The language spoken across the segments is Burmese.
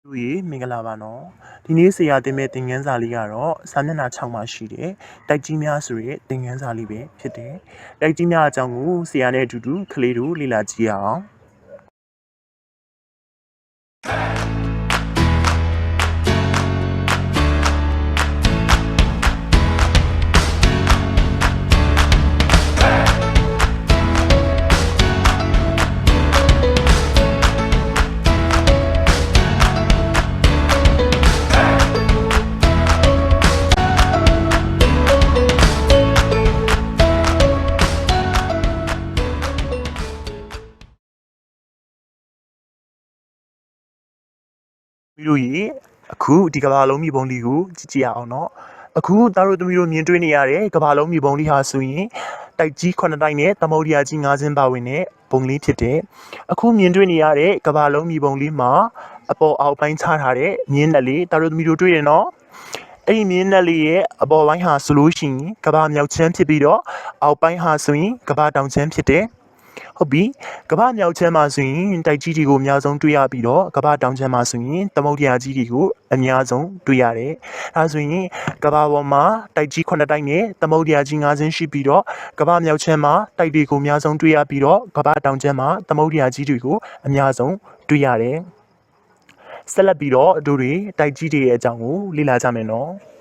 တို့ရေမင်္ဂလာပါနော်ဒီနေ့ဆရာတင်မဲ့သင်ခန်းစာလေးကတော့စာမျက်နှာ6မှာရှိတယ်တိုက်ကြီးများဆိုတဲ့သင်ခန်းစာလေးပဲဖြစ်တယ်တိုက်ကြီးများအကြောင်းကိုဆရာနဲ့အတူတူကလေးတို့လေ့လာကြည့်ရအောင်ပြီးလို့ရေအခုဒီကဘာလုံးမြေပုံလေးကိုကြည့်ကြရအောင်နော်အခုသားတို့သမီးတို့မြင်တွေ့နေရတဲ့ကဘာလုံးမြေပုံလေးဟာဆိုရင်တိုက်ကြီး9တိုက်နဲ့သမုဒ္ဒရာကြီး9စင်းပါဝင်တဲ့ပုံလေးဖြစ်တယ်အခုမြင်တွေ့နေရတဲ့ကဘာလုံးမြေပုံလေးမှာအပေါ်အောက်ပိုင်းခြားထားတဲ့မြင်းနဲ့လေးသားတို့သမီးတို့တွေ့တယ်နော်အဲ့ဒီမြင်းနဲ့လေးရဲ့အပေါ်ပိုင်းဟာဆိုလို့ရှိရင်ကဘာမြောက်ချမ်းဖြစ်ပြီးတော့အောက်ပိုင်းဟာဆိုရင်ကဘာတောင်ချမ်းဖြစ်တယ်ဟုတ်ပြီကမ္ဘာမြောက်ချမ်းမှာဆိုရင်တိုက်ကြီးတွေကိုအများဆုံးတွေ့ရပြီးတော့ကမ္ဘာတောင်ချမ်းမှာဆိုရင်သမုဒ္ဒရာကြီးတွေကိုအများဆုံးတွေ့ရတယ်။ဒါဆိုရင်ကမ္ဘာပေါ်မှာတိုက်ကြီး9တိုက်နဲ့သမုဒ္ဒရာကြီး9စင်းရှိပြီးတော့ကမ္ဘာမြောက်ချမ်းမှာတိုက်တွေကိုအများဆုံးတွေ့ရပြီးတော့ကမ္ဘာတောင်ချမ်းမှာသမုဒ္ဒရာကြီးတွေကိုအများဆုံးတွေ့ရတယ်။ဆက်လက်ပြီးတော့တို့တွေတိုက်ကြီးတွေရဲ့အကြောင်းကိုလေ့လာကြမယ်နော်။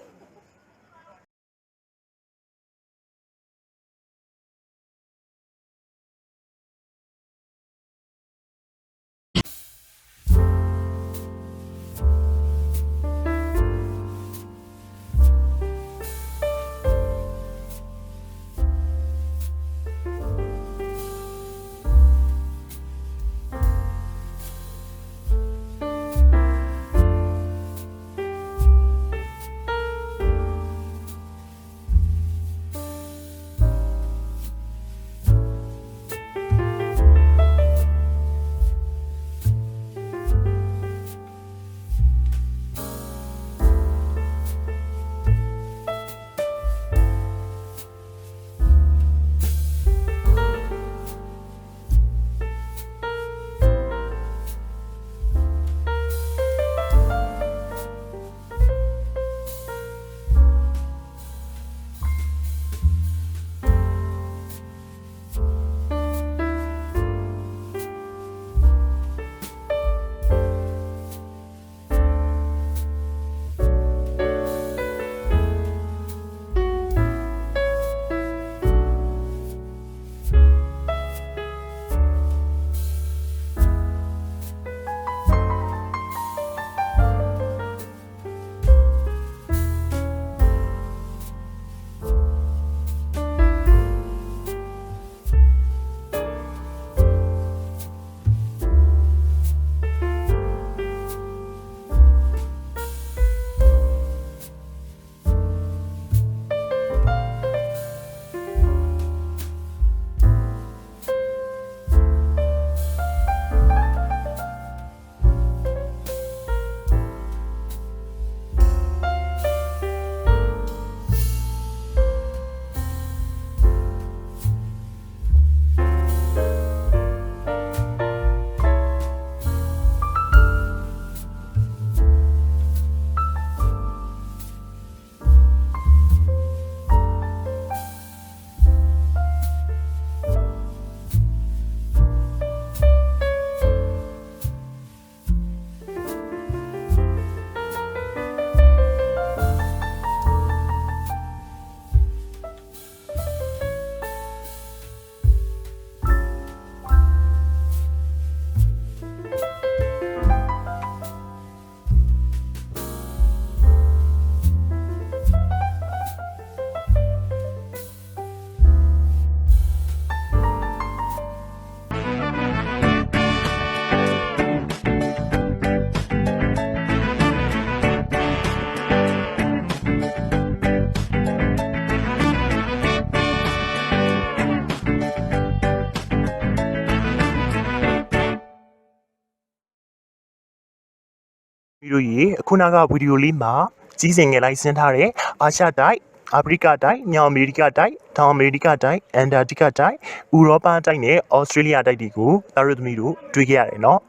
ပြီးလို့ရေအခုနကဗီဒီယိုလေးမှာကြီးစင်ငယ်လိုက်ဆင်းထားတဲ့အာရှတိုက်အာဖရိကတိုက်မြောက်အမေရိကတိုက်တောင်အမေရိကတိုက်အန်တာတိကတိုက်ဥရောပတိုက်နဲ့ဩစတြေးလျတိုက်တွေကိုသားတို့သမီးတို့တွေ့ခဲ့ရတယ်နော်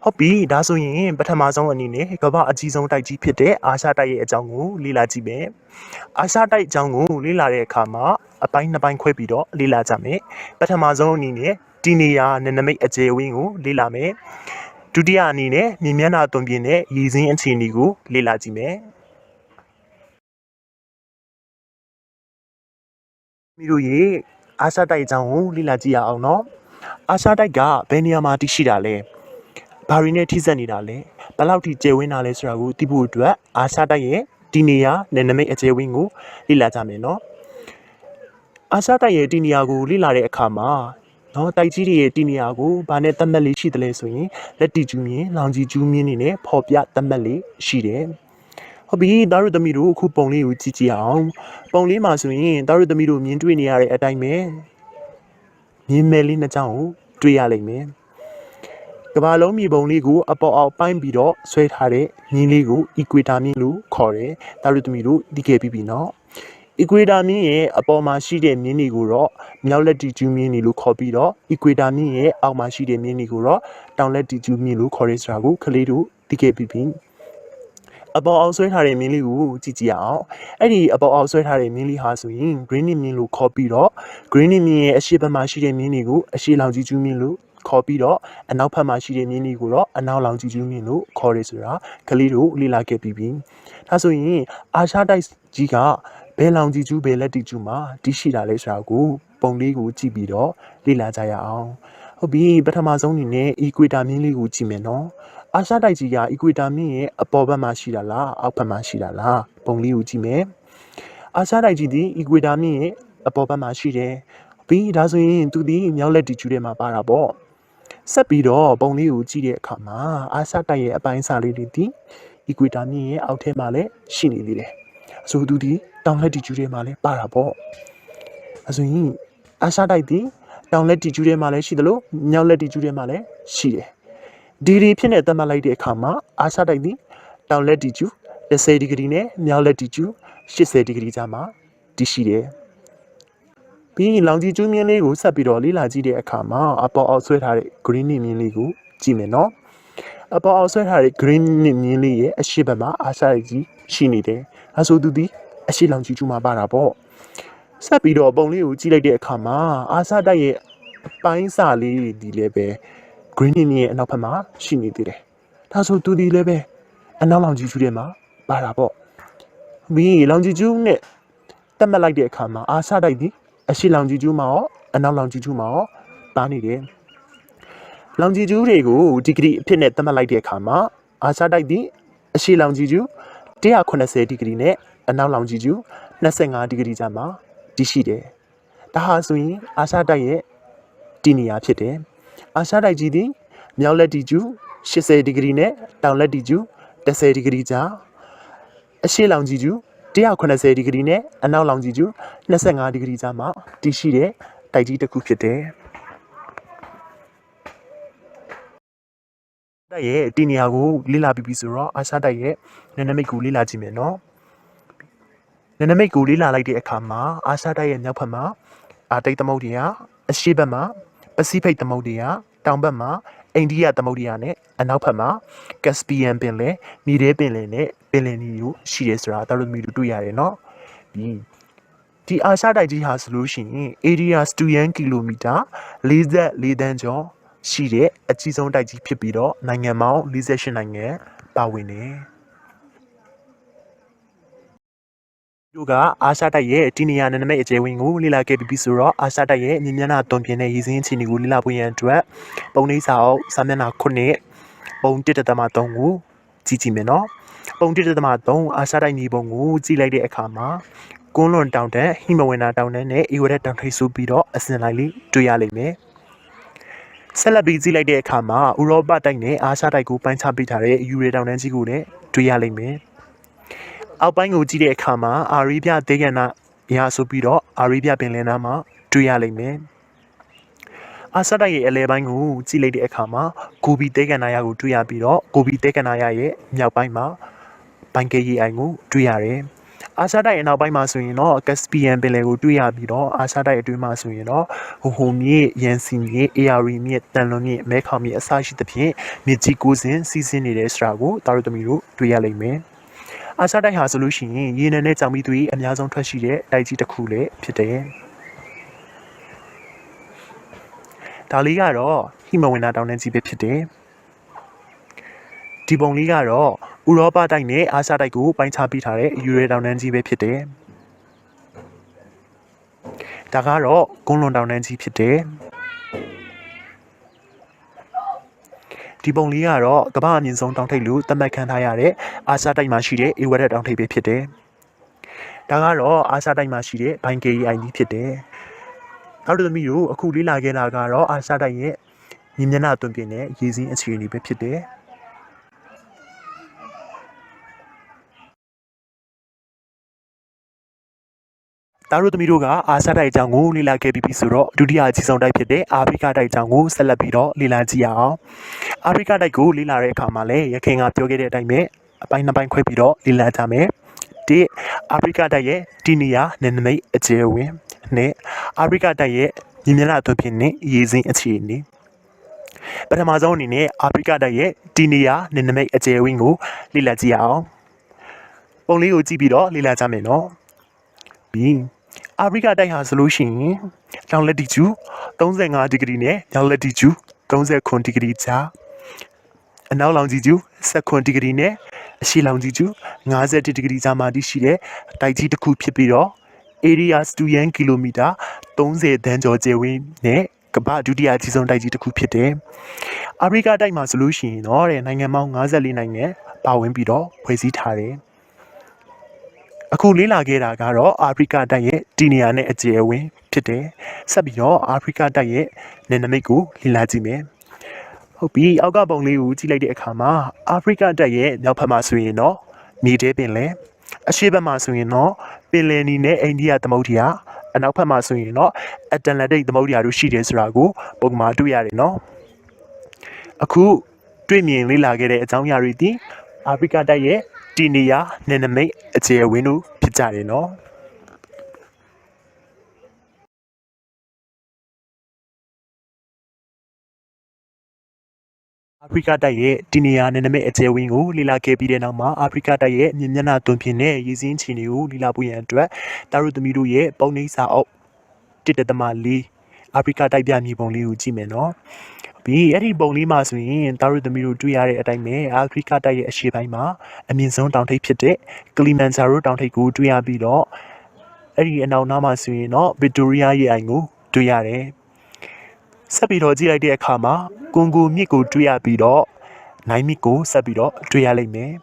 ဟုတ်ပြီဒါဆိုရင်ပထမဆုံးအနေနဲ့ကမ္ဘာအကြီးဆုံးတိုက်ကြီးဖြစ်တဲ့အာရှတိုက်ရဲ့အကြောင်းကိုလေ့လာကြည့်မယ်အာရှတိုက်အကြောင်းကိုလေ့လာတဲ့အခါမှာအပိုင်းနှစ်ပိုင်းခွဲပြီးတော့လေ့လာကြမယ်ပထမဆုံးအနေနဲ့ဒီနေရာနယ်နိမိတ်အကျယ်ဝန်းကိုလေ့လာမယ်ဒုတိယအနေနဲ့မြင်မျက်နှာသွင်ပြင်တဲ့ရည်စင်းအခြေအနေကိုလေ့လာကြည့်မယ်မိတို့ရေအာရှတိုက်အကြောင်းကိုလေ့လာကြည့်ရအောင်နော်အာရှတိုက်ကဘယ်နေရာမှာတည်ရှိတာလဲဘာတွေနဲ့ထိစပ်နေတာလဲဘယ်လောက်ထိကျယ်ဝန်းတာလဲဆိုတာကိုသိဖို့အတွက်အာရှတိုက်ရဲ့ဒီနေရာနယ်နိမိတ်အကျယ်ဝန်းကိုလေ့လာကြမယ်နော်အာရှတိုက်ရဲ့ဒီနေရာကိုလေ့လာတဲ့အခါမှာနော်တိုက်ကြီးတွေရဲ့ဒီနေရာကိုဘာနဲ့သတ်မှတ်လေးရှိတယ်လဲဆိုရင်လက်တီကျူးမြင်လောင်ကြီးကျူးမြင်နေနဲ့ပေါ်ပြသတ်မှတ်လေးရှိတယ်ဟုတ်ပြီသားတို့သမီးတို့အခုပုံလေးကိုကြည့်ကြည့်အောင်ပုံလေးမှာဆိုရင်သားတို့သမီးတို့မြင်တွေ့နေရတဲ့အတိုင်းပဲမြင်မယ်လေးနှစ်ကြောင်းကိုတွေ့ရလိမ့်မယ်ကမ္ဘာလုံးမြေပုံလေးကိုအပေါ်အောက်ပိုင်းပြီးတော့ဆွဲထားတဲ့မြင်းလေးကို equator မြင်းလို့ခေါ်တယ်။ဒါတို့သမီးတို့သိခဲ့ပြီးပြီနော်။ equator မြင်းရဲ့အပေါ်မှာရှိတဲ့မြင်းတွေကိုတော့မြောက်လက်တီကျူးမြင်းတွေလို့ခေါ်ပြီးတော့ equator မြင်းရဲ့အောက်မှာရှိတဲ့မြင်းတွေကိုတော့တောင်လက်တီကျူးမြင်းလို့ခေါ်ရဲဆိုတာကိုကလေးတို့သိခဲ့ပြီးပြီ။အပေါ်အောက်ဆွဲထားတဲ့မြင်းလေးကိုကြည့်ကြည့်အောင်။အဲ့ဒီအပေါ်အောက်ဆွဲထားတဲ့မြင်းလေးဟာဆိုရင် green မြင်းလို့ခေါ်ပြီးတော့ green မြင်းရဲ့အရှေ့ဘက်မှာရှိတဲ့မြင်းတွေကိုအရှေ့လောင်ကြီးကျူးမြင်းလို့ခေါ်ပြီးတော့အနောက်ဘက်မှာရှိတဲ့မြင်းတွေကိုတော့အနောက်လောင်ကြီးကျူးမြင်းလို့ခေါ်ရဲဆိုတာကလေးတို့လေ့လာခဲ့ပြီးပြီ။ဒါဆိုရင်အာရှတိုက်ကြီးကဘယ်လောင်ကြီးကျူးဘယ်လက်တီကျူးမှာတည်ရှိတာလဲဆိုတာကိုပုံလေးကိုကြည့်ပြီးတော့လေ့လာကြရအောင်။ဟုတ်ပြီပထမဆုံးအနေနဲ့ equator မြင်းလေးကိုကြည့်မယ်နော်။အာရှတိုက်ကြီးက equator မြင်းရဲ့အပေါ်ဘက်မှာရှိတာလားအောက်ဘက်မှာရှိတာလားပုံလေးကိုကြည့်မယ်။အာရှတိုက်ကြီးဒီ equator မြင်းရဲ့အပေါ်ဘက်မှာရှိတယ်။ပြီးဒါဆိုရင်သူဒီမြောက်လက်တီကျူးထဲမှာပါတာပေါ့။ဆက်ပြီးတော့ပုံလေးကိုကြည့်တဲ့အခါမှာအာရှတိုက်ရဲ့အပိုင်းအစလေးတွေဒီ equator မြင့်ရဲ့အောက်ထဲမှာလည်းရှိနေသေးတယ်။ဆိုသူဒီတောင်လက်တီကျူးထဲမှာလည်းပါတာပေါ့။အဲဆိုရင်အာရှတိုက်ဒီတောင်လက်တီကျူးထဲမှာလည်းရှိတယ်လို့မြောက်လက်တီကျူးထဲမှာလည်းရှိတယ်။ဒီဖြစ်နေသတ်မှတ်လိုက်တဲ့အခါမှာအာရှတိုက်ဒီတောင်လက်တီကျူး10ဒီဂရီနဲ့မြောက်လက်တီကျူး80ဒီဂရီကြားမှာတည်ရှိတယ်။ပြီးလောင်ကြီးကျူးမြင်းလေးကိုဆက်ပြီးတော့လေ့လာကြည့်တဲ့အခါမှာအပေါ်အောက်ဆွဲထားတဲ့ green မြင်းလေးကိုကြည့်မယ်နော်အပေါ်အောက်ဆွဲထားတဲ့ green မြင်းလေးရဲ့အရှိဘက်မှာအာရှတိုက်ကြီးရှိနေတယ်အဲဆိုသူဒီအရှိလောင်ကြီးကျူးမှာပါတာပေါ့ဆက်ပြီးတော့ပုံလေးကိုကြည့်လိုက်တဲ့အခါမှာအာရှတိုက်ရဲ့အပိုင်းစာလေးဒီလည်းပဲ green မြင်းရဲ့အနောက်ဘက်မှာရှိနေသေးတယ်ဒါဆိုသူဒီလည်းပဲအနောက်လောင်ကြီးကျူးထဲမှာပါတာပေါ့ပြီးလောင်ကြီးကျူးနဲ့တက်မှတ်လိုက်တဲ့အခါမှာအာရှတိုက်ဒီအရှိလောင်ကြီးကျူးမှာရောအနောက်လောင်ကြီးကျူးမှာရောပါနေတယ်။လောင်ကြီးကျူးတွေကိုဒီဂရီအဖြစ်နဲ့သတ်မှတ်လိုက်တဲ့အခါမှာအာရှတိုက်ဒီအရှိလောင်ကြီးကျူး180ဒီဂရီနဲ့အနောက်လောင်ကြီးကျူး25ဒီဂရီကြားမှာတည်ရှိတယ်။ဒါဟာဆိုရင်အာရှတိုက်ရဲ့ဒီနေရာဖြစ်တယ်။အာရှတိုက်ကြီးဒီမြောက်လက်တီကျူး80ဒီဂရီနဲ့တောင်လက်တီကျူး10ဒီဂရီကြားအရှိလောင်ကြီးကျူး180ဒီဂရီနဲ့အနောက်လောင်ကြီးကျူး25ဒီဂရီကြားမှာတည်ရှိတဲ့တိုက်ကြီးတစ်ခုဖြစ်တယ်။တိုက်ရဲ့ဒီနေရာကိုလေ့လာပြီးပြီဆိုတော့အာရှတိုက်ရဲ့နယ်နိမိတ်ကိုလေ့လာကြည့်မယ်နော်။နယ်နိမိတ်ကိုလေ့လာလိုက်တဲ့အခါမှာအာရှတိုက်ရဲ့မြောက်ဘက်မှာအာတိတ်သမုဒ္ဒရာအရှေ့ဘက်မှာပစိဖိတ်သမုဒ္ဒရာတောင်ဘက်မှာအိန္ဒိယသမုဒ္ဒရာနဲ့အနောက်ဘက်မှာကက်စပီယန်ပင်လယ်မြေထဲပင်လယ်နဲ့ပင်လယ်နီကိုရှိရဲဆိုတာတို့မျိုးတွေ့ရတယ်နော်ဒီအာရှတိုက်ကြီးဟာဆိုလို့ရှိရင် area စတူယန်ကီလိုမီတာ44တန်းကျော်ရှိတဲ့အကြီးဆုံးတိုက်ကြီးဖြစ်ပြီးတော့နိုင်ငံပေါင်း48နိုင်ငံပါဝင်တယ်တို့ကအာရှတိုက်ရဲ့ဒီနေရာနယ်နိမိတ်အကျယ်ဝန်းကိုလေ့လာခဲ့ပြီးဆိုတော့အာရှတိုက်ရဲ့မြင်မျက်နှာသွန်ပြင်တဲ့ရည်စင်းအခြေအနေကိုလေ့လာဖို့ရန်အတွက်ပုံနှိပ်စာအုပ်စာမျက်နှာ9ပုံ1.3ကိုကြည့်ကြည့်မယ်နော်ပုံ1.3အာရှတိုက်မြေပုံကိုကြည့်လိုက်တဲ့အခါမှာကွန်းလွန်တောင်တန်းဟိမဝန္တာတောင်တန်းနဲ့အေဝရက်တောင်ထိပ်ဆိုပြီးတော့အစဉ်လိုက်လေးတွေ့ရလိမ့်မယ်ဆက်လက်ပြီးကြည့်လိုက်တဲ့အခါမှာဥရောပတိုက်နဲ့အာရှတိုက်ကိုပိုင်းခြားပေးထားတဲ့ယူရေတောင်တန်းကြီးကိုလည်းတွေ့ရလိမ့်မယ်အောက်ပိုင်းကိုကြည့်တဲ့အခါမှာအာရေဗျဒေဂန်နာရာဆိုပြီးတော့အာရေဗျပင်လယ်နားမှာတွေ့ရလိမ့်မယ်အာရှတိုက်ရဲ့အလဲပိုင်းကိုကြည့်လိုက်တဲ့အခါမှာဂိုဘီဒေဂန်နာရာကိုတွေ့ရပြီးတော့ဂိုဘီဒေဂန်နာရာရဲ့မြောက်ပိုင်းမှာဘန်ကေရီအိုင်ကိုတွေ့ရတယ် အာရှတိုက်အနောက်ပိုင်းမှာဆိုရင်တော့ Caspian ပင်လယ်ကိုတွေ့ရပြီးတော့အာရှတိုက်အတွင်းမှာဆိုရင်တော့ဟိုမြစ်ရန်စီမြစ် ARI မြစ်တန်လွန်မြစ်မဲခေါင်မြစ်အစရှိသဖြင့်မြစ်ကြီးကိုစင်စီးဆင်းနေတဲ့ဆိုတာကိုတာတို့သမီးတို့တွေ့ရလိမ့်မယ်အာရှတိုက်ဟာဆိုလို့ရှိရင်ရေနံနဲ့ကြောင်မီသွေးအများဆုံးထွက်ရှိတဲ့တိုက်ကြီးတစ်ခုလည်းဖြစ်တယ်ဒါလေးကတော့ဟိမဝန္တာတောင်တန်းကြီးပဲဖြစ်တယ်ဒီပုံလေးကတော့ဥရောပတိုက်နဲ့အာရှတိုက်ကိုပိုင်းခြားပေးထားတဲ့ယူရဲတောင်တန်းကြီးပဲဖြစ်တယ်ဒါကတော့ကွန်းလွန်တောင်တန်းကြီးဖြစ်တယ်ဒီပုံလေးကတော့ကမ္ဘာအမြင့်ဆုံးတောင်ထိပ်လို့သတ်မှတ်ခံထားရတဲ့အာရှတိုက်မှာရှိတဲ့အေဝရက်တောင်ထိပ်ပဲဖြစ်တယ်ဒါကတော့အာရှတိုက်မှာရှိတဲ့ဘိုင်ကေအိုင်ကြီးဖြစ်တယ်နောက်တစ်သမီးတို့အခုလေ့လာခဲ့တာကတော့အာရှတိုက်ရဲ့ညီမျက်နှာသွင်ပြင်တဲ့ရေစင်းအခြေအနေပဲဖြစ်တယ်တာတို့သမီးတို့ကအာရှတိုက်အကြောင်းကိုလေ့လာခဲ့ပြီးပြီဆိုတော့ဒုတိယအကြီးဆုံးတိုက်ဖြစ်တဲ့အာဖရိကတိုက်အကြောင်းကိုဆက်လက်ပြီးတော့လေ့လာကြည့်ရအောင်အာဖရိကတိုက်ကိုလေ့လာတဲ့အခါမှာလည်းရခင်ကပြောခဲ့တဲ့အတိုင်းပဲအပိုင်းနှစ်ပိုင်းခွဲပြီးတော့လေ့လာကြမယ်ဒီအာဖရိကတိုက်ရဲ့တီနီယာနယ်နိမိတ်အကျယ်ဝင်နဲ့အာဖရိကတိုက်ရဲ့ညီမျက်နှာသွင်ပြင်နဲ့ရေစင်းအခြေအနေပထမဆုံးအနေနဲ့အာဖရိကတိုက်ရဲ့တီနီယာနယ်နိမိတ်အကျယ်ဝင်းကိုလေ့လာကြည့်ရအောင်ပုံလေးကိုကြည့်ပြီးတော့လေ့လာကြမယ်နော်ပြီးအာဖရိကတိုက်ဟာဆိုလို့ရှိရင်တောင်လက်တီကျူ35ဒီဂရီနဲ့မြောက်လက်တီကျူ39ဒီဂရီကြားအနောက်လောင်ကြီးကျူ19ဒီဂရီနဲ့အရှေ့လောင်ကြီးကျူ50ဒီဂရီကြားမှာတည်ရှိတဲ့တိုက်ကြီးတစ်ခုဖြစ်ပြီးတော့ area 2 km 30 သန်းကျော်ကျယ်ဝန်းနဲ့ကမ္ဘာဒုတိယအကြီးဆုံးတိုက်ကြီးတစ်ခုဖြစ်တယ်အာဖရိကတိုက်မှာဆိုလို့ရှိရင်တော့တဲ့နိုင်ငံပေါင်း54နိုင်ငံပါဝင်ပြီးတော့ဖွဲ့စည်းထားတယ်အခုလေ့လာခဲ့တာကတော့အာဖရိကတိုက်ရဲ့တီနီယာနဲ့အကျယ်အဝန်းဖြစ်တယ်ဆက်ပြီးတော့အာဖရိကတိုက်ရဲ့နယ်နိမိတ်ကိုလေ့လာကြည့်မယ်ဟုတ်ပြီအောက်ကပုံလေးကိုကြည့်လိုက်တဲ့အခါမှာအာဖရိကတိုက်ရဲ့မြောက်ဘက်မှာဆိုရင်တော့မြေထဲပင်လယ်အရှေ့ဘက်မှာဆိုရင်တော့ပင်လယ်နီနဲ့အိန္ဒိယသမုဒ္ဒရာအနောက်ဘက်မှာဆိုရင်တော့အတ္တလန္တိတ်သမုဒ္ဒရာတို့ရှိတယ်ဆိုတာကိုပုံမှာတွေ့ရတယ်နော်အခုတွေ့မြင်လေ့လာခဲ့တဲ့အကြောင်းအရာတွေဒီအာဖရိကတိုက်ရဲ့တီနီယာနယ်နိမိတ်အကျယ်အဝန်းတို့ဖြစ်ကြတယ်နော်အာဖရိကတိုက်ရဲ့တီနီယာနယ်နိမိတ်အကျယ်ဝန်းကိုလေ့လာခဲ့ပြီးတဲ့နောက်မှာအာဖရိကတိုက်ရဲ့မြင်မျက်နှာသွင်ပြင်တဲ့ရည်စင်းချီနေကိုလေ့လာဖို့ရန်အတွက်တာရုသမီးတို့ရဲ့ပုံနှိပ်စာအုပ်1.4အာဖရိကတိုက်ပြမြေပုံလေးကိုကြည့်မယ်နော်ပြီးအဲ့ဒီပုံလေးမှာဆိုရင်တာရုသမီးတို့တွေ့ရတဲ့အတိုင်းပဲအာဖရိကတိုက်ရဲ့အရှေ့ပိုင်းမှာအမြင့်ဆုံးတောင်ထိပ်ဖြစ်တဲ့ကလီမန်ဂျာရိုတောင်ထိပ်ကိုတွေ့ရပြီးတော့အဲ့ဒီအနောက်နားမှာဆိုရင်တော့ဗစ်တိုးရီးယားရေအိုင်ကိုတွေ့ရတယ်ဆက်ပြီးတော့ကြည့်လိုက်တဲ့အခါမှာကွန်ဂိုမြစ်ကိုတွေ့ရပြီးတော့နိုင်မြစ်ကိုဆက်ပြီးတော့တွေ့ရလိမ့်မယ်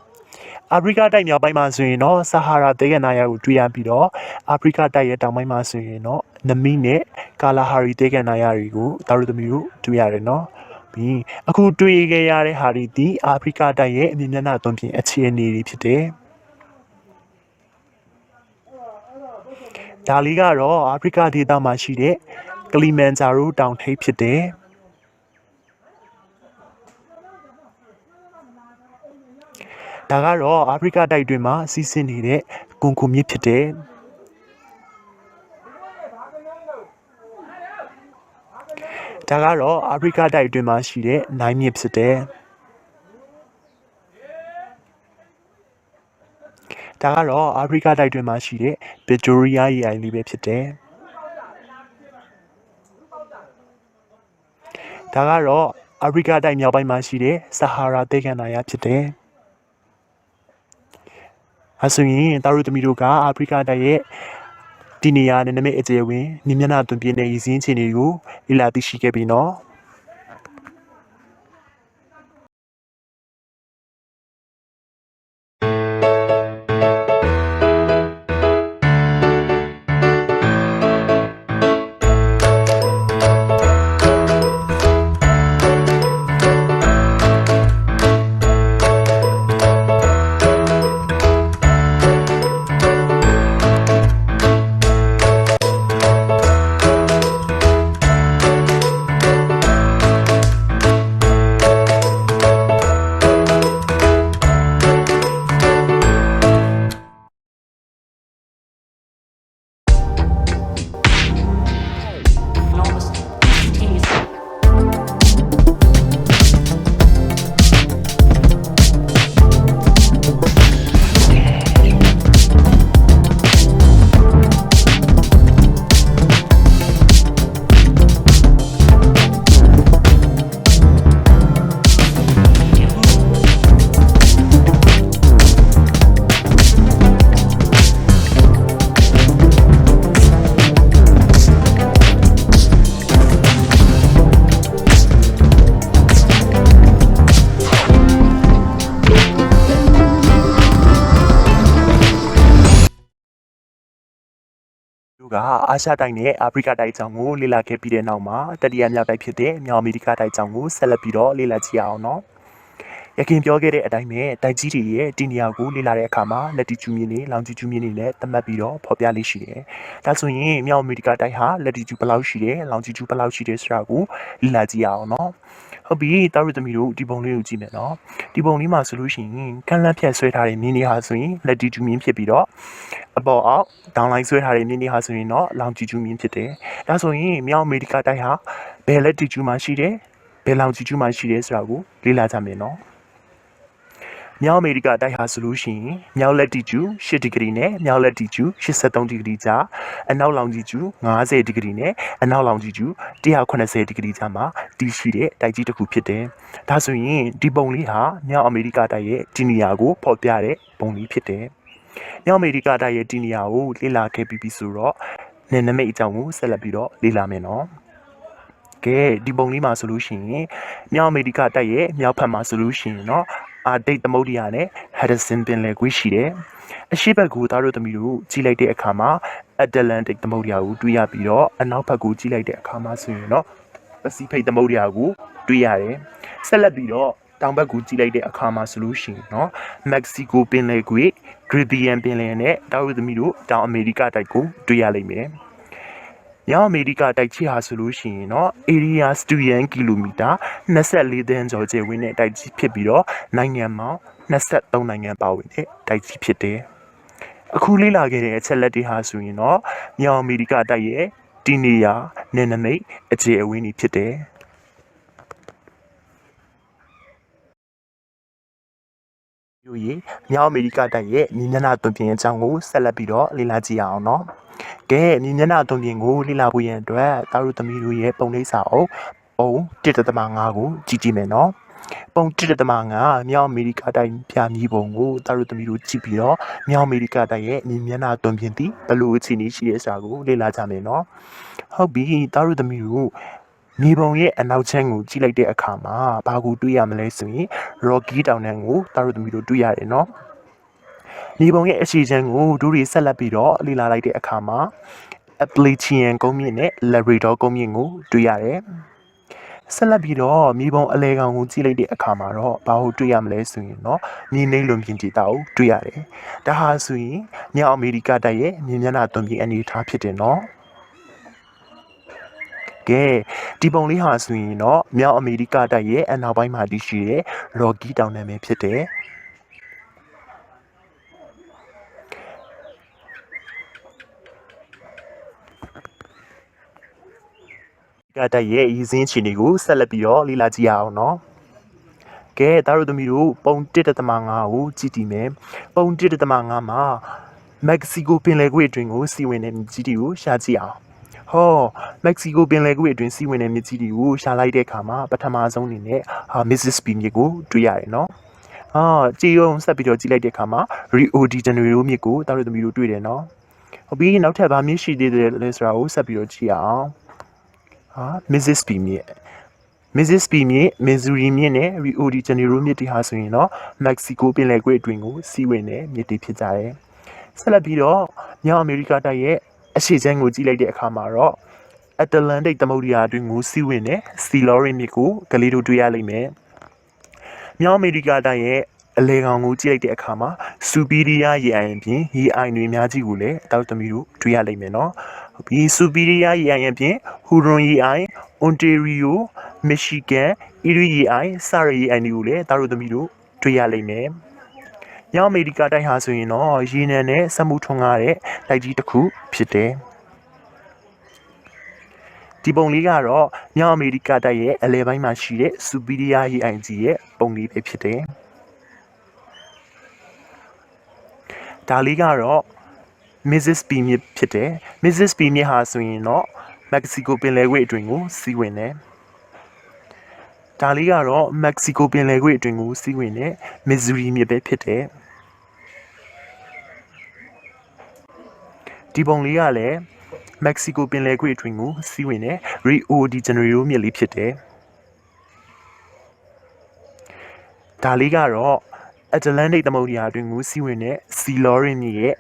အာဖရိကတိုက်မြောက်ပိုင်းမှာဆိုရင်တော့ဆာဟာရာဒေသနာယာကိုတွေ့ရပြီးတော့အာဖရိကတိုက်ရဲ့တောင်ပိုင်းမှာဆိုရင်တော့နမီနဲ့ကာလာဟာရီဒေသနာယာတွေကိုတာရုသမီးတို့တွေ့ရတယ်နော်ပြီးအခုတွေ့ခဲ့ရတဲ့ဟာဒီအာဖရိကတိုက်ရဲ့အမြင့်မျက်နှာသွင်ပြင်အခြေအနေတွေဖြစ်တယ်ဒါလေးကတော့အာဖရိကဒေသမှာရှိတဲ့ကလီမန်ဂျာရိုတောင်ထိပ်ဖြစ်တယ်ဒါကတော့အာဖရိကတိုက်တွင်မှာစီးဆင်းနေတဲ့ကွန်ဂိုမြစ်ဖြစ်တယ်ဒါကတော့အာဖရိကတိုက်တွင်မှာရှိတဲ့နိုင်မြစ်ဖြစ်တယ်ဒါကတော့အာဖရိကတိုက်တွင်မှာရှိတဲ့ဗစ်တိုးရီးယားရေအိုင်လေးပဲဖြစ်တယ်ဒါကတော့အာဖရိကတိုက်မြောက်ပိုင်းမှာရှိတဲ့ဆာဟာရာဒေသနာယာဖြစ်တယ်အဲဆိုရင်တာရုသမီးတို့ကအာဖရိကတိုက်ရဲ့တီနီယာနယ်နိမိတ်အကျယ်ဝန်းမြင်မျက်နှာသွင်ပြင်တဲ့ရည်စင်းအခြေအနေကိုလေ့လာသိရှိခဲ့ပြီနော် တို့ကအာရှတိုက်နဲ့အာဖရိကတိုက်အကြောင်းကိုလေ့လာခဲ့ပြီးတဲ့နောက်မှာတတိယမြောက်တိုက်ဖြစ်တဲ့မြောက်အမေရိကတိုက်အကြောင်းကိုဆက်လက်ပြီးတော့လေ့လာကြည့်အောင်နော်ရခင်ပြောခဲ့တဲ့အတိုင်းပဲတိုက်ကြီးတွေရဲ့ဒီနေရာကိုလေ့လာတဲ့အခါမှာလက်တီကျူမြင့်တွေလောင်ဂျီကျူမြင့်တွေနဲ့သတ်မှတ်ပြီးတော့ဖော်ပြလေးရှိတယ်။ဒါဆိုရင်မြောက်အမေရိကတိုက်ဟာလက်တီကျူဘယ်လောက်ရှိတယ်လောင်ဂျီကျူဘယ်လောက်ရှိတယ်ဆိုတာကိုလေ့လာကြည့်အောင်နော်။ဟုတ်ပြီတာတို့သမီးတို့ဒီပုံလေးကိုကြည့်မယ်နော်။ဒီပုံလေးမှာဆိုလို့ရှိရင်ကန့်လန့်ဖြတ်ဆွဲထားတဲ့မြင်းတွေဟာဆိုရင်လက်တီကျူမြင့်ဖြစ်ပြီးတော့အပေါ်အောက်ဒေါင်းလိုင်းဆွဲထားတဲ့မြင်းတွေဟာဆိုရင်တော့လောင်ဂျီကျူမြင့်ဖြစ်တယ်။ဒါဆိုရင်မြောက်အမေရိကတိုက်ဟာဘယ်လက်တီကျူမှာရှိတယ်ဘယ်လောင်ဂျီကျူမှာရှိတယ်ဆိုတာကိုလေ့လာကြမယ်နော်။မြောက်အမေရိကတိုက်ဟာဆိုလို့ရှိရင်မြောက်လက်တီကျူ8ဒီဂရီနဲ့မြောက်လက်တီကျူ83ဒီဂရီကြားအနောက်လောင်ဂျီကျူ90ဒီဂရီနဲ့အနောက်လောင်ဂျီကျူ180ဒီဂရီကြားမှာတည်ရှိတဲ့တိုက်ကြီးတစ်ခုဖြစ်တယ်။ဒါဆိုရင်ဒီပုံလေးဟာမြောက်အမေရိကတိုက်ရဲ့ဒီနေရာကိုဖော်ပြတဲ့ပုံလေးဖြစ်တယ်။မြောက်အမေရိကတိုက်ရဲ့ဒီနေရာကိုလေ့လာခဲ့ပြီးဆိုတော့နယ်နိမိတ်အကြောင်းကိုဆက်လက်ပြီးတော့လေ့လာမယ်နော်။ကဲဒီပုံလေးမှာဆိုလို့ရှိရင်မြောက်အမေရိကတိုက်ရဲ့မြောက်ဖက်မှာဆိုလို့ရှိရင်เนาะအာဒိတ်သမုဒ္ဒရာနဲ့ဟက်ဒဆင်ပင်လယ်ကွေးရှိတယ်။အရှိဘက်ကိုသားတို့သမီးတို့ကြည့်လိုက်တဲ့အခါမှာအတ္တလန်တစ်သမုဒ္ဒရာကိုတွေ့ရပြီးတော့အနောက်ဘက်ကိုကြည့်လိုက်တဲ့အခါမှာဆိုရင်เนาะပစိဖိတ်သမုဒ္ဒရာကိုတွေ့ရတယ်။ဆက်လက်ပြီးတော့တောင်ဘက်ကိုကြည့်လိုက်တဲ့အခါမှာဆိုလို့ရှိရင်เนาะမက္ကဆီကိုပင်လယ်ကွေးဂရီဘီယန်ပင်လယ်နဲ့သားတို့သမီးတို့တောင်အမေရိကတိုက်ကိုတွေ့ရလိမ့်မယ်။မြောက်အမေရိကတိုက်ချီဟာဆိုလို့ရှိရင်เนาะ area စတူယန်ကီလိုမီတာ24သန်းကျော်ကျယ်ဝန်းတဲ့တိုက်ကြီးဖြစ်ပြီးတော့နိုင်ငံပေါင်း23နိုင်ငံပါဝင်တဲ့တိုက်ကြီးဖြစ်တယ်။အခုလေ့လာခဲ့တဲ့အချက်လက်တွေဟာဆိုရင်เนาะမြောက်အမေရိကတိုက်ရဲ့ဒီနေရာနယ်နိမိတ်အကျယ်အဝန်းကြီးဖြစ်တယ်။တို့ရေမြောက်အမေရိကတိုက်ရဲ့မြေမျက်နှာသွင်ပြင်အကြောင်းကိုဆက်လက်ပြီးတော့လေ့လာကြည့်အောင်เนาะကဲမြေမျက်နှာသွင်ပြင်ကိုလေ့လာဖို့ရန်အတွက်တာတို့သမီးတို့ရဲ့ပုံလေးစာအုပ်ပုံ1.5ကိုကြည့်ကြည့်မယ်နော်ပုံ1.5မြောက်အမေရိကတိုက်ပြမြီးပုံကိုတာတို့သမီးတို့ကြည့်ပြီးတော့မြောက်အမေရိကတိုက်ရဲ့မြေမျက်နှာသွင်ပြင်သည်ဘယ်လိုအခြေအနေရှိတဲ့စာကိုလေ့လာကြမယ်နော်ဟုတ်ပြီတာတို့သမီးတို့မြေပုံရဲ့အနောက်ချမ်းကိုကြည့်လိုက်တဲ့အခါမှာဘာကိုတွေ့ရမလဲဆိုရင် Rocky တောင်တန်းကိုတာတို့သမီးတို့တွေ့ရတယ်နော်မြေပုံရဲ့အခြေချမ်းကိုတို့တွေဆက်လက်ပြီးတော့လေ့လာလိုက်တဲ့အခါမှာ Appalachian ကုန်းမြင့်နဲ့ Labrador ကုန်းမြင့်ကိုတွေ့ရတယ်။ဆက်လက်ပြီးတော့မြေပုံအလဲကောင်ကိုကြည့်လိုက်တဲ့အခါမှာတော့ဘာကိုတွေ့ရမလဲဆိုရင်တော့မြေနှိမ့်လွန်ပြင်ဒေသကိုတွေ့ရတယ်။ဒါဟာဆိုရင်မြောက်အမေရိကတိုက်ရဲ့မြေမျက်နှာသွင်ပြင်အနေအထားဖြစ်တယ်နော်။ကဲဒီပုံလေးဟာဆိုရင်တော့မြောက်အမေရိကတိုက်ရဲ့အနောက်ပိုင်းမှာတည်ရှိတဲ့ Rocky တောင်တန်းပဲဖြစ်တယ်။ကတိုက်ရဲ့ရည်စင်းချီနေကိုဆက်လက်ပြီးတော့လေ့လာကြည့်ရအောင်နော်ကဲသားတို့သမီးတို့ပုံ1.5ကိုကြည့်တည်မယ်ပုံ1.5မှာမက္ကဆီကိုပင်လယ်ကွေ့အတွင်းကိုစီဝင်တဲ့မြစ်ကြီးတွေကိုရှာကြည့်အောင်ဟောမက္ကဆီကိုပင်လယ်ကွေ့အတွင်းစီဝင်တဲ့မြစ်ကြီးတွေကိုရှာလိုက်တဲ့အခါမှာပထမဆုံးအနေနဲ့Mississippi မြစ်ကိုတွေ့ရတယ်နော်ကြည်ရုံဆက်ပြီးတော့ကြည့်လိုက်တဲ့အခါမှာ Rio de Janeiro မြစ်ကိုသားတို့သမီးတို့တွေ့တယ်နော်ဟုတ်ပြီနောက်ထပ်ဗာမြစ်ရှိသေးတယ်လဲဆိုတာကိုဆက်ပြီးတော့ကြည့်အောင်Mississippi မြစ် Mississippi မြစ် Missouri မြစ်နဲ့ Rio de Janeiro မြစ်တွေဟာဆိုရင်တော့ Mexico ပင်လယ်ကွေ့အတွင်းကိုစီးဝင်တဲ့မြစ်တွေဖြစ်ကြတယ်။ဆက်လက်ပြီးတော့မြောက်အမေရိကတိုက်ရဲ့အရှေ့ခြမ်းကိုကြည့်လိုက်တဲ့အခါမှာတော့ Atlantic သမုဒ္ဒရာအတွင်းကိုစီးဝင်တဲ့ Sea Lorraine မြစ်ကိုကလေးတို့တွေ့ရလိမ့်မယ်။မြောက်အမေရိကတိုက်ရဲ့အလဲကောင်ကိုကြည့်လိုက်တဲ့အခါမှာ Superior ရေအိုင်အပြင်ရေအိုင်တွေအများကြီးကိုလည်းတောက်သမီးတို့တွေ့ရလိမ့်မယ်နော်။ဒီ Superior ရေအိုင်အပြင် Huron ရေအိုင် Ontario Michigan Erie ရေအိုင်စရရေအိုင်တွေကိုလည်းသားတို့သမီးတို့တွေ့ရလိမ့်မယ်။မြောက်အမေရိကတိုက်ဟာဆိုရင်တော့ရေနံနဲ့စက်မှုထွန်းကားတဲ့တိုက်ကြီးတစ်ခုဖြစ်တယ်။ဒီပုံလေးကတော့မြောက်အမေရိကတိုက်ရဲ့အလဲပိုင်းမှာရှိတဲ့ Superior ရေအိုင်ကြီးရဲ့ပုံလေးပဲဖြစ်တယ်။ဒါလေးကတော့Mississippi မြစ်ဖြစ်တယ်။ Mississippi မြစ်ဟာဆိုရင်တော့မက္ကဆီကိုပင်လယ်ကွေ့အတွင်းကိုစီးဝင်တယ်။ဒါလေးကတော့မက္ကဆီကိုပင်လယ်ကွေ့အတွင်းကိုစီးဝင်တဲ့ Missouri မြစ်ပဲဖြစ်တယ်။ဒီပုံလေးကလည်းမက္ကဆီကိုပင်လယ်ကွေ့အတွင်းကိုစီးဝင်တဲ့ Rio de Janeiro မြစ်လေးဖြစ်တယ်။ဒါလေးကတော့Atlantic သမုဒ္ဒရာအတွင်းကိုစီးဝင်တဲ့ Sea Lorraine မြစ်ရဲ့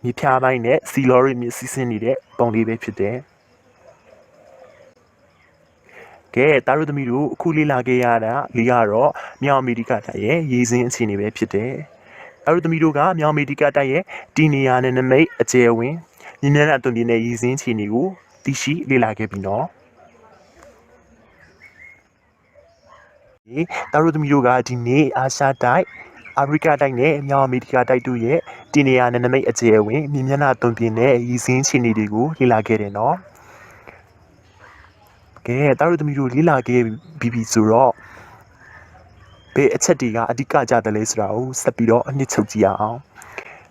မြေဖြားပိုင်းနဲ့စီလော်ရီမြစ်စီးဆင်းနေတဲ့ပုံလေးပဲဖြစ်တယ်ကဲတာတို့သမီးတို့အခုလေ့လာခဲ့ရတာလေးကတော့မြောက်အမေရိကတိုက်ရဲ့ရေစင်းအခြေအနေပဲဖြစ်တယ်တာတို့သမီးတို့ကမြောက်အမေရိကတိုက်ရဲ့တီနေယာနဲ့နမိတ်အကျယ်ဝင်းညီမျှတဲ့အသွင်ပြင်းတဲ့ရေစင်းအခြေအနေကိုသိရှိလေ့လာခဲ့ပြီနော်တာတို့သမီးတို့ကဒီနေ့အာရှတိုက်အာဖရိကတိုက်နဲ့မြောက်အမေရိကတိုက်တို့ရဲ့တီနေယာနဲ့နမိတ်အကျယ်ဝင်းညီမျှတဲ့အသွင်ပြင်းတဲ့ရေစင်းအခြေအနေတွေကိုလေ့လာခဲ့တယ်နော်ကဲတာတို့သမီးတို့လေ့လာခဲ့ပြီးဆိုတော့ဘယ်အချက်တွေကအဓိကကြတယ်လဲဆိုတာကိုဆက်ပြီးတော့အနှစ်ချုပ်ကြည့်ရအောင်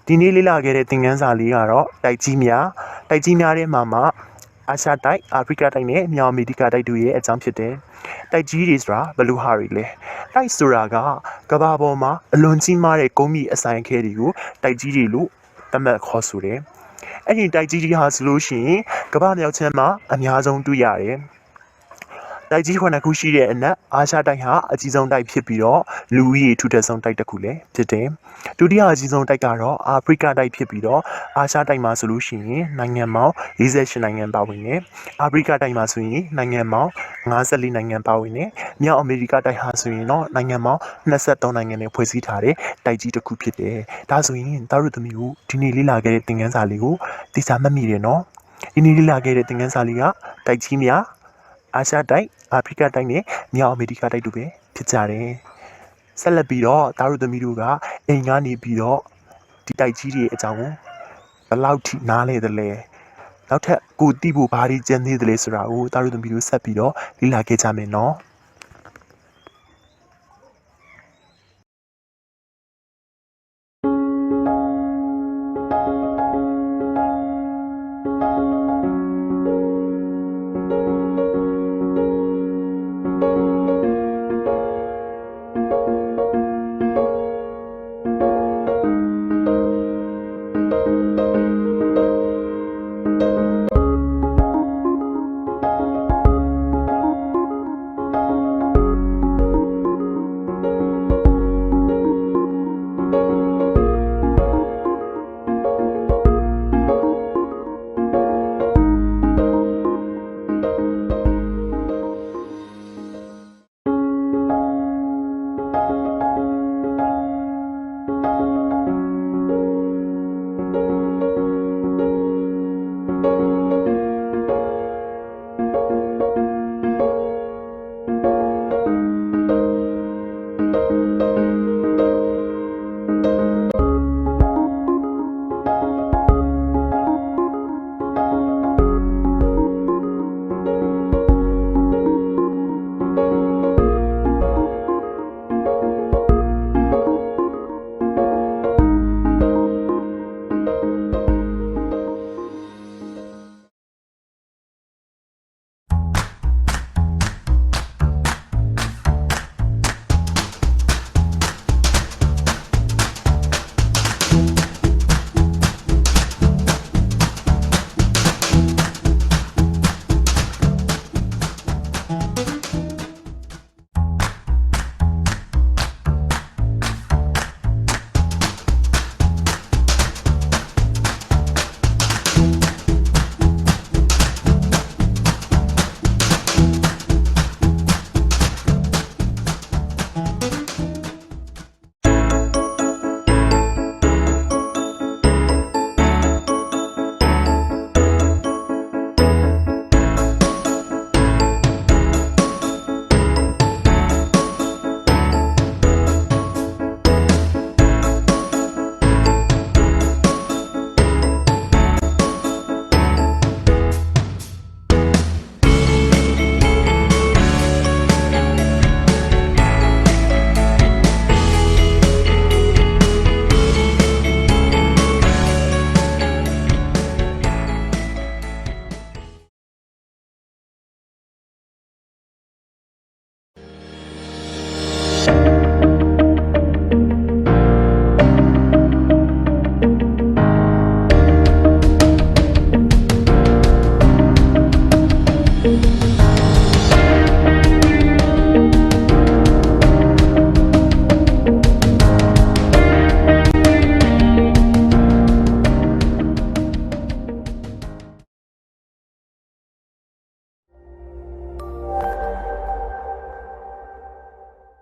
ဒီနေ့လေ့လာခဲ့တဲ့သင်ခန်းစာလေးကတော့တိုက်ကြီးများထဲမှာအာရှတိုက်အာဖရိကတိုက်နဲ့မြောက်အမေရိကတိုက်တို့ရဲ့အကြောင်းဖြစ်တယ်တိုက်ကြီးတွေဆိုတာဘယ်လိုဟာတွေလဲတိုက်ဆိုတာကကမ္ဘာပေါ်မှာအလွန်ကြီးမားတဲ့ကုန်းမြင့်အဆိုင်အခဲတွေကိုတိုက်ကြီးတွေလို့သတ်မှတ်ခေါ်ဆိုတယ်အဲ့ဒီတိုက်ကြီးတွေဟာဆိုလို့ရှိရင်ကမ္ဘာမြောက်ချမ်းမှာအများဆုံးတွေ့ရတယ်တိုက်ကြီး9ခုရှိတဲ့အနက်အာရှတိုက်ဟာအကြီးဆုံးတိုက်ဖြစ်ပြီးတော့လူဦးရေထူထပ်ဆုံးတိုက်တစ်ခုလည်းဖြစ်တယ်။ဒုတိယအကြီးဆုံးတိုက်ကတော့အာဖရိကတိုက်ဖြစ်ပြီးတော့အာရှတိုက်မှာဆိုလို့ရှိရင်နိုင်ငံပေါင်း48နိုင်ငံပါဝင်တယ်။အာဖရိကတိုက်မှာဆိုရင်နိုင်ငံပေါင်း54နိုင်ငံပါဝင်တယ်။မြောက်အမေရိကတိုက်ဟာဆိုရင်တော့နိုင်ငံပေါင်း23နိုင်ငံနဲ့ဖွဲ့စည်းထားတဲ့တိုက်ကြီးတစ်ခုဖြစ်တယ်။ဒါဆိုရင်တာတို့သမီးကိုဒီနေ့လေ့လာခဲ့တဲ့သင်ခန်းစာလေးကိုသိစာမှတ်မိတယ်နော်။ဒီနေ့လေ့လာခဲ့တဲ့သင်ခန်းစာလေးကတိုက်ကြီးများအာရှတိုက်အာဖရိကတိုက်နဲ့မြောက်အမေရိကတိုက်တို့ပဲဖြစ်ကြတယ်။ဆက်လက်ပြီးတော့တာတို့သမီးတို့ကအိမ်ကနေပြီးတော့ဒီတိုက်ကြီးတွေအကြောင်းကိုဘယ်လောက်ထိနားလဲတယ်လဲ။နောက်ထပ်ကိုသိဖို့ဘာတွေကြံသေးတယ်လဲဆိုတာကိုတာတို့သမီးတို့ဆက်ပြီးတော့လေ့လာခဲ့ကြမယ်နော်။